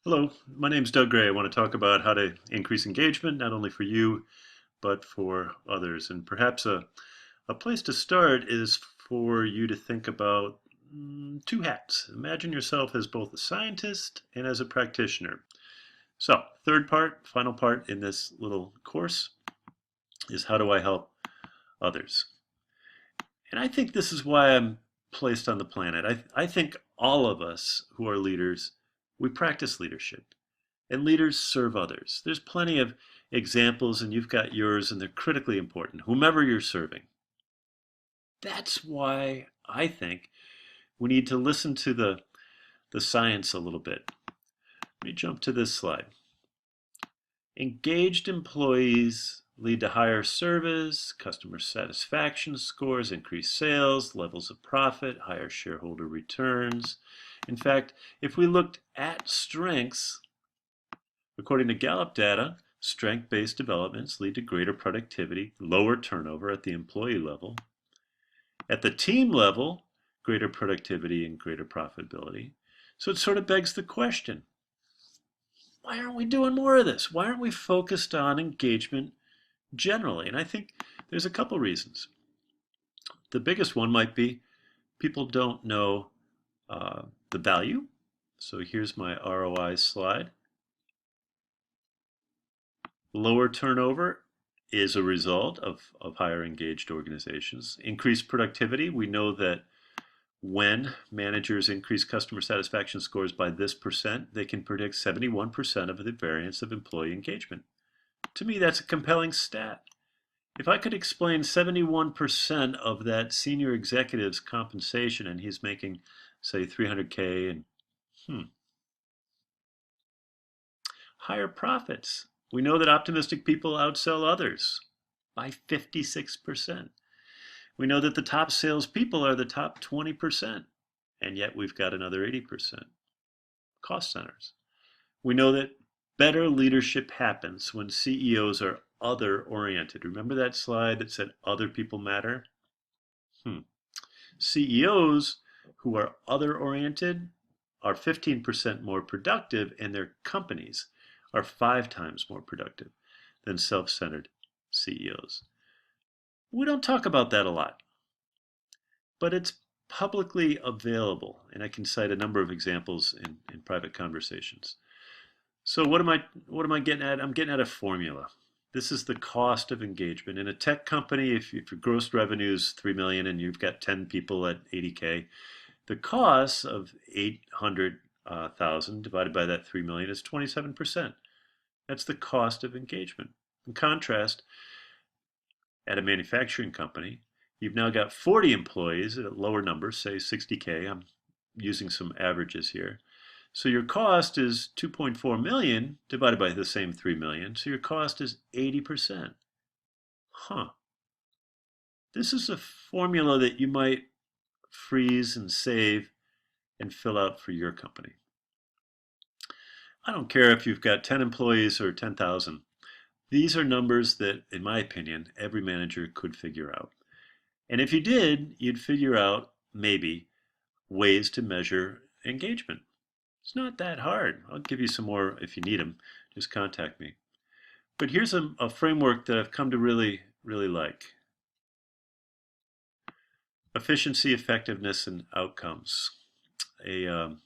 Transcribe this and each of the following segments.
Hello, my name is Doug Gray. I want to talk about how to increase engagement, not only for you, but for others. And perhaps a place to start is for you to think about two hats. Imagine yourself as both a scientist and as a practitioner. So, third part, final part in this little course is how do I help others? And I think this is why I'm placed on the planet. I think all of us who are leaders, we practice leadership. And leaders serve others. There's plenty of examples, and you've got yours, and they're critically important, whomever you're serving. That's why I think we need to listen to the science a little bit. Let me jump to this slide. Engaged employees lead to higher service, customer satisfaction scores, increased sales, levels of profit, higher shareholder returns. In fact, if we looked at strengths, according to Gallup data, strength-based developments lead to greater productivity, lower turnover at the employee level. At the team level, greater productivity and greater profitability. So it sort of begs the question, why aren't we doing more of this? Why aren't we focused on engagement generally? And I think there's a couple reasons. The biggest one might be people don't know the value. So here's my ROI slide. Lower turnover is a result of higher engaged organizations. Increased productivity, we know that when managers increase customer satisfaction scores by this percent, they can predict 71% of the variance of employee engagement. To me, that's a compelling stat. If I could explain 71% of that senior executive's compensation and he's making, say, 300K and higher profits. We know that optimistic people outsell others by 56%. We know that the top salespeople are the top 20%, and yet we've got another 80%. Cost centers. We know that better leadership happens when CEOs are other oriented. Remember that slide that said other people matter? CEOs who are other oriented are 15% more productive, and their companies are 5 times more productive than self-centered CEOs. We don't talk about that a lot, but it's publicly available, and I can cite a number of examples in private conversations. So what am I getting at? I'm getting at a formula. This is the cost of engagement. In a tech company, if your gross revenue is 3 million and you've got 10 people at 80K, the cost of 800,000 divided by that 3 million is 27%. That's the cost of engagement. In contrast, at a manufacturing company, you've now got 40 employees at a lower number, say 60K. I'm using some averages here. So your cost is 2.4 million divided by the same 3 million. So your cost is 80%. This is a formula that you might freeze and save and fill out for your company. I don't care if you've got 10 employees or 10,000. These are numbers that, in my opinion, every manager could figure out. And if you did, you'd figure out, maybe, ways to measure engagement. It's not that hard. I'll give you some more if you need them. Just contact me. But here's a framework that I've come to really, really like. Efficiency, effectiveness, and outcomes. A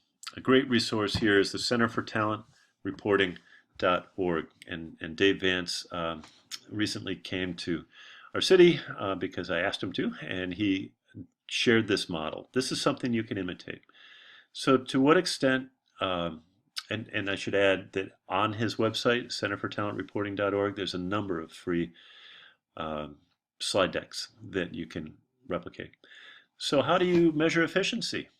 great resource here is the Center for Talent Reporting.org. And Dave Vance recently came to our city because I asked him to, and he shared this model. This is something you can imitate. So to what extent, and I should add that on his website, centerfortalentreporting.org, there's a number of free slide decks that you can replicate. So how do you measure efficiency?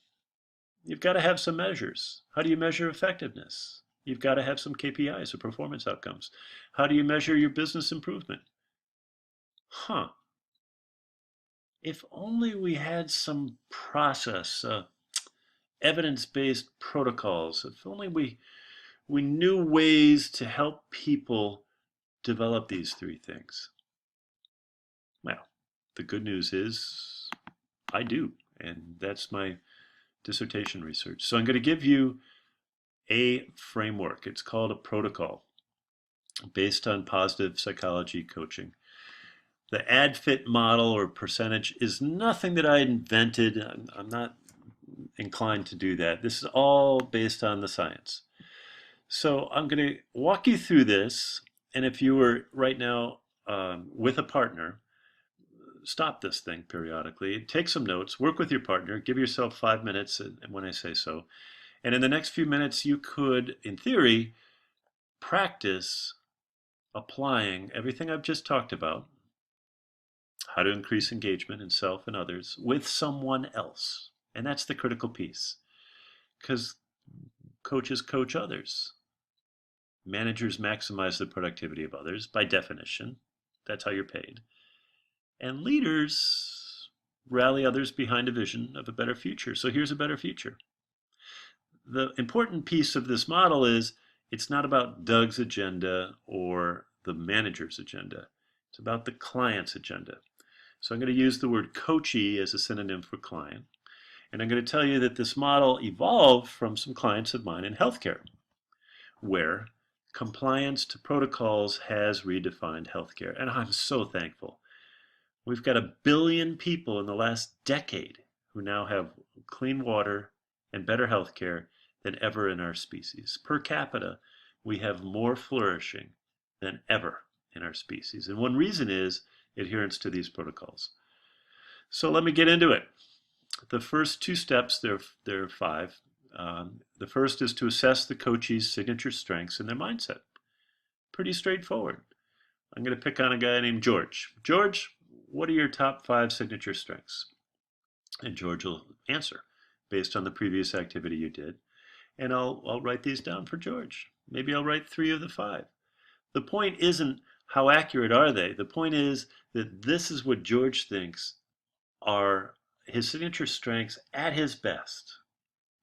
You've got to have some measures. How do you measure effectiveness? You've got to have some KPIs or performance outcomes. How do you measure your business improvement? If only we had some process, evidence-based protocols. If only we knew ways to help people develop these three things. Well, the good news is I do, and that's my dissertation research. So I'm going to give you a framework. It's called a protocol based on positive psychology coaching. The ADFIT model or percentage is nothing that I invented. I'm not inclined to do that. This is all based on the science. So I'm going to walk you through this, and if you were right now with a partner, stop this thing periodically, take some notes, work with your partner, give yourself 5 minutes when I say so, and in the next few minutes you could, in theory, practice applying everything I've just talked about, how to increase engagement in self and others, with someone else. And that's the critical piece, because coaches coach others. Managers maximize the productivity of others by definition. That's how you're paid. And leaders rally others behind a vision of a better future. So here's a better future. The important piece of this model is it's not about Doug's agenda or the manager's agenda. It's about the client's agenda. So I'm going to use the word coachee as a synonym for client. And I'm going to tell you that this model evolved from some clients of mine in healthcare, where compliance to protocols has redefined healthcare. And I'm so thankful. We've got 1 billion people in the last decade who now have clean water and better healthcare than ever in our species. Per capita, we have more flourishing than ever in our species. And one reason is adherence to these protocols. So let me get into it. The first 2 steps, there are 5. The first is to assess the coachee's signature strengths and their mindset. Pretty straightforward. I'm going to pick on a guy named George. George, what are your top 5 signature strengths? And George will answer based on the previous activity you did. And I'll write these down for George. Maybe I'll write 3 of the 5. The point isn't how accurate are they. The point is that this is what George thinks are his signature strengths at his best.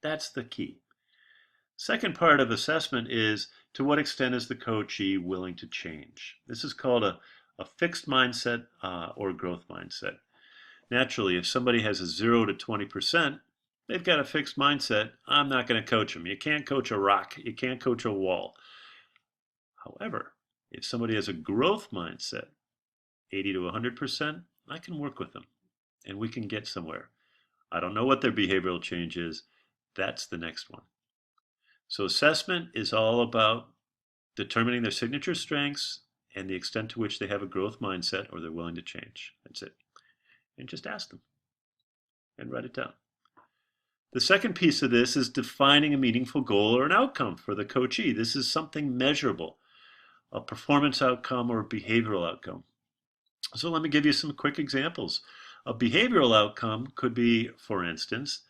That's the key. Second part of assessment is, to what extent is the coachee willing to change? This is called a fixed mindset or growth mindset. Naturally, if somebody has a 0 to 20%, they've got a fixed mindset. I'm not going to coach them. You can't coach a rock. You can't coach a wall. However, if somebody has a growth mindset, 80 to 100%, I can work with them and we can get somewhere. I don't know what their behavioral change is. That's the next one. So assessment is all about determining their signature strengths and the extent to which they have a growth mindset or they're willing to change. That's it. And just ask them and write it down. The second piece of this is defining a meaningful goal or an outcome for the coachee. This is something measurable, a performance outcome or a behavioral outcome. So let me give you some quick examples. A behavioral outcome could be, for instance,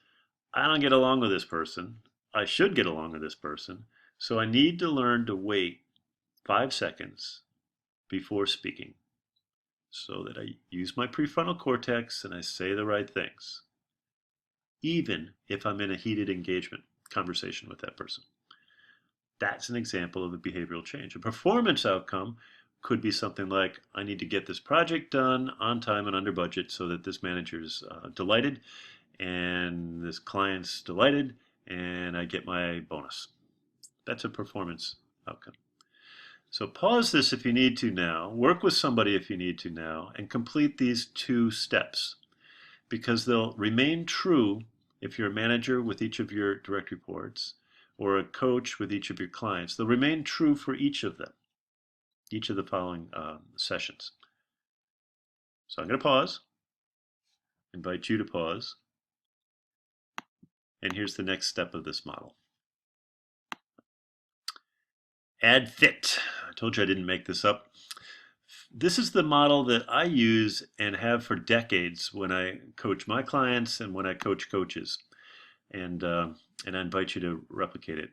I don't get along with this person. I should get along with this person. So I need to learn to wait 5 seconds before speaking so that I use my prefrontal cortex and I say the right things, even if I'm in a heated engagement conversation with that person. That's an example of a behavioral change. A performance outcome could be something like, I need to get this project done on time and under budget so that this manager's delighted and this client's delighted and I get my bonus. That's a performance outcome. So pause this if you need to now, work with somebody if you need to now, and complete these 2 steps, because they'll remain true if you're a manager with each of your direct reports or a coach with each of your clients. They'll remain true for each of them, each of the following sessions. So I'm going to pause, invite you to pause, and here's the next step of this model. ADFIT. I told you I didn't make this up. This is the model that I use and have for decades when I coach my clients and when I coach coaches. And I invite you to replicate it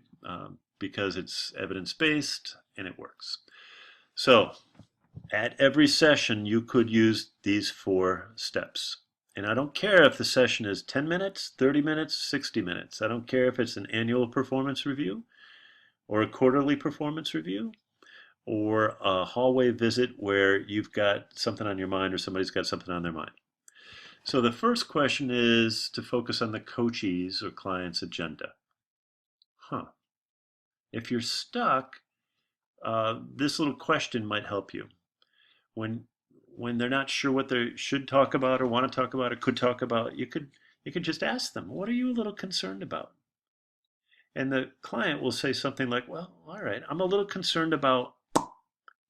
because it's evidence-based and it works. So at every session, you could use these 4 steps. And I don't care if the session is 10 minutes, 30 minutes, 60 minutes. I don't care if it's an annual performance review or a quarterly performance review or a hallway visit where you've got something on your mind or somebody's got something on their mind. So the first question is to focus on the coachee's or client's agenda. If you're stuck, this little question might help you. When when they're not sure what they should talk about or want to talk about or could talk about, you could just ask them, "What are you a little concerned about?" And the client will say something like, "Well, all right, I'm a little concerned about,"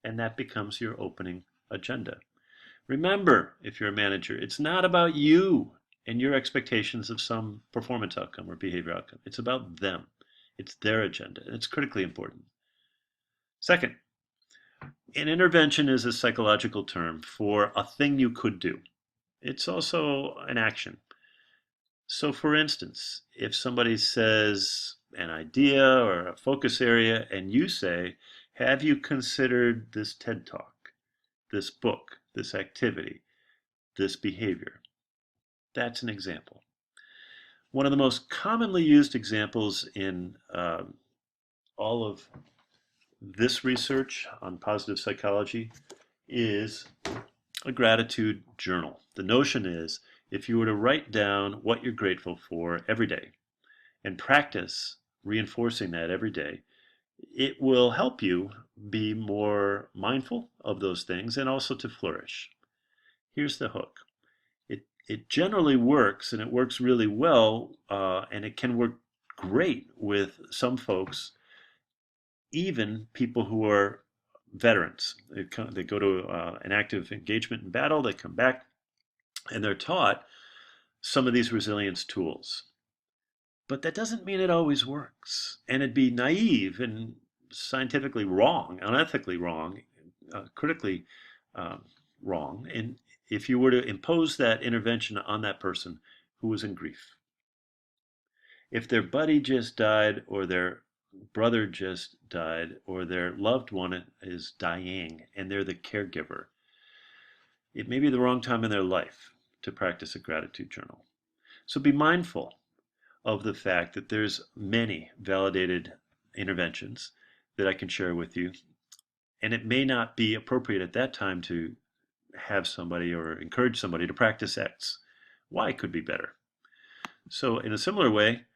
and that becomes your opening agenda. Remember, if you're a manager, it's not about you and your expectations of some performance outcome or behavior outcome. It's about them. It's their agenda, and it's critically important. Second, an intervention is a psychological term for a thing you could do. It's also an action. So, for instance, if somebody says an idea or a focus area, and you say, "Have you considered this TED Talk, this book, this activity, this behavior?" That's an example. One of the most commonly used examples in all of this research on positive psychology is a gratitude journal. The notion is if you were to write down what you're grateful for every day and practice reinforcing that every day, it will help you be more mindful of those things and also to flourish. Here's the hook. It generally works, and it works really well, and it can work great with some folks, even people who are veterans. They go to an active engagement in battle, they come back, and they're taught some of these resilience tools. But that doesn't mean it always works. And it'd be naive and scientifically wrong, unethically wrong, critically wrong, and if you were to impose that intervention on that person who was in grief. If their buddy just died, or their brother just died, or their loved one is dying and they're the caregiver, it may be the wrong time in their life to practice a gratitude journal. So be mindful of the fact that there's many validated interventions that I can share with you, and it may not be appropriate at that time to have somebody or encourage somebody to practice X. Y could be better. So in a similar way,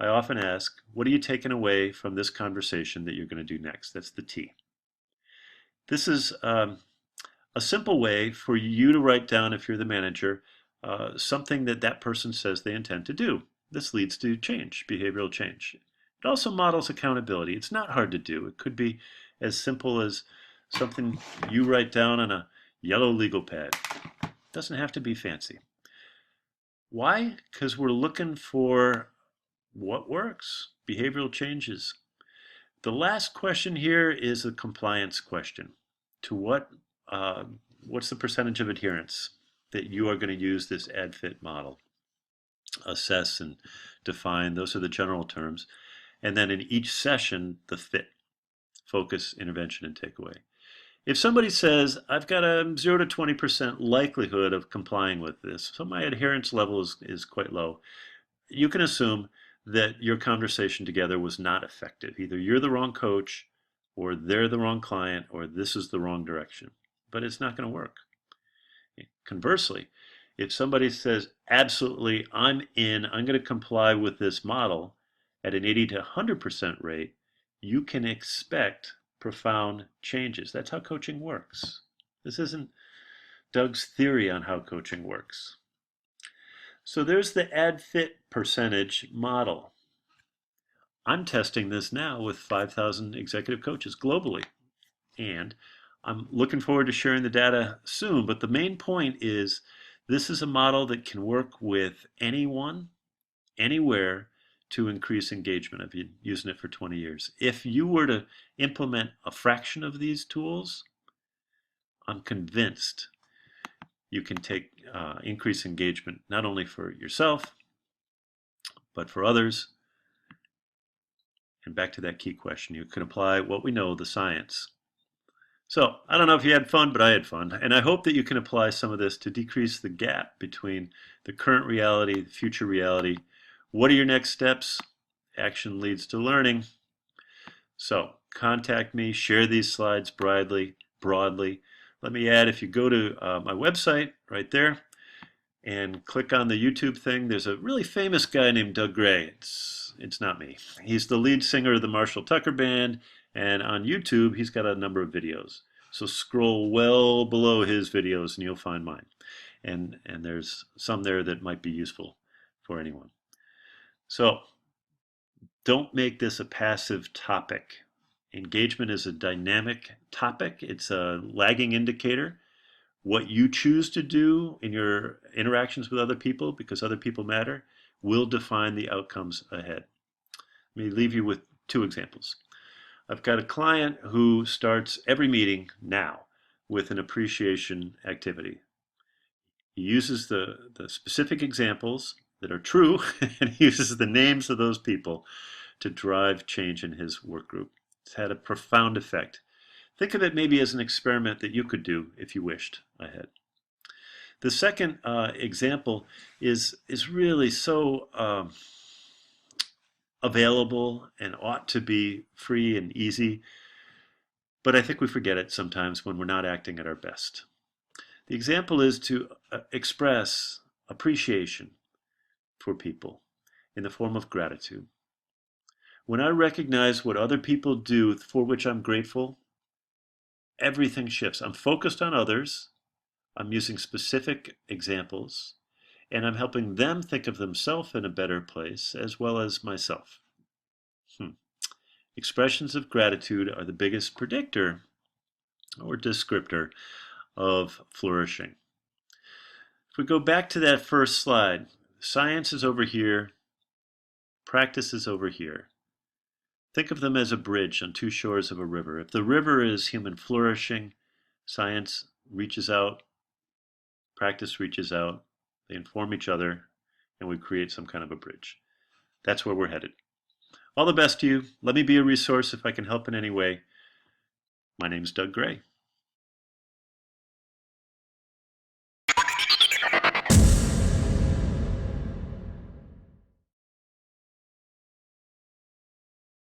I often ask, what are you taking away from this conversation that you're going to do next? That's the T. This is a simple way for you to write down, if you're the manager, something that that person says they intend to do. This leads to change, behavioral change. It also models accountability. It's not hard to do. It could be as simple as something you write down on a yellow legal pad. It doesn't have to be fancy. Why? Because we're looking for what works, behavioral changes. The last question here is a compliance question. To what's the percentage of adherence that you are going to use this ADFIT model? Assess and define, those are the general terms. And then in each session, the fit, focus, intervention, and takeaway. If somebody says, I've got a 0 to 20% likelihood of complying with this, so my adherence level is quite low, you can assume that your conversation together was not effective. Either you're the wrong coach, or they're the wrong client, or this is the wrong direction. But it's not going to work. Conversely, if somebody says, absolutely, I'm in, I'm going to comply with this model at an 80 to 100% rate, you can expect profound changes. That's how coaching works. This isn't Doug's theory on how coaching works. So there's the ADFIT percentage model. I'm testing this now with 5,000 executive coaches globally, and I'm looking forward to sharing the data soon, but the main point is this is a model that can work with anyone, anywhere, to increase engagement. I've been using it for 20 years. If you were to implement a fraction of these tools, I'm convinced you can take increase engagement not only for yourself, but for others. And back to that key question, you can apply what we know, the science. So I don't know if you had fun, but I had fun. And I hope that you can apply some of this to decrease the gap between the current reality, the future reality. What are your next steps? Action leads to learning. So contact me, share these slides broadly. Let me add, if you go to my website right there and click on the YouTube thing, there's a really famous guy named Doug Gray. it's not me. He's the lead singer of the Marshall Tucker Band, and on YouTube, he's got a number of videos. So scroll well below his videos and you'll find mine. And there's some there that might be useful for anyone. So don't make this a passive topic. Engagement is a dynamic topic. It's a lagging indicator. What you choose to do in your interactions with other people, because other people matter, will define the outcomes ahead. Let me leave you with two examples. I've got a client who starts every meeting now with an appreciation activity. He uses the specific examples that are true and he uses the names of those people to drive change in his work group. It's had a profound effect. Think of it maybe as an experiment that you could do if you wished ahead. The second example is really so available and ought to be free and easy, but I think we forget it sometimes when we're not acting at our best. The example is to express appreciation for people in the form of gratitude. When I recognize what other people do for which I'm grateful, everything shifts. I'm focused on others, I'm using specific examples, and I'm helping them think of themselves in a better place as well as myself. Expressions of gratitude are the biggest predictor or descriptor of flourishing. If we go back to that first slide, science is over here, practice is over here. Think of them as a bridge on two shores of a river. If the river is human flourishing, science reaches out, practice reaches out, they inform each other, and we create some kind of a bridge. That's where we're headed. All the best to you. Let me be a resource if I can help in any way. My name's Doug Gray.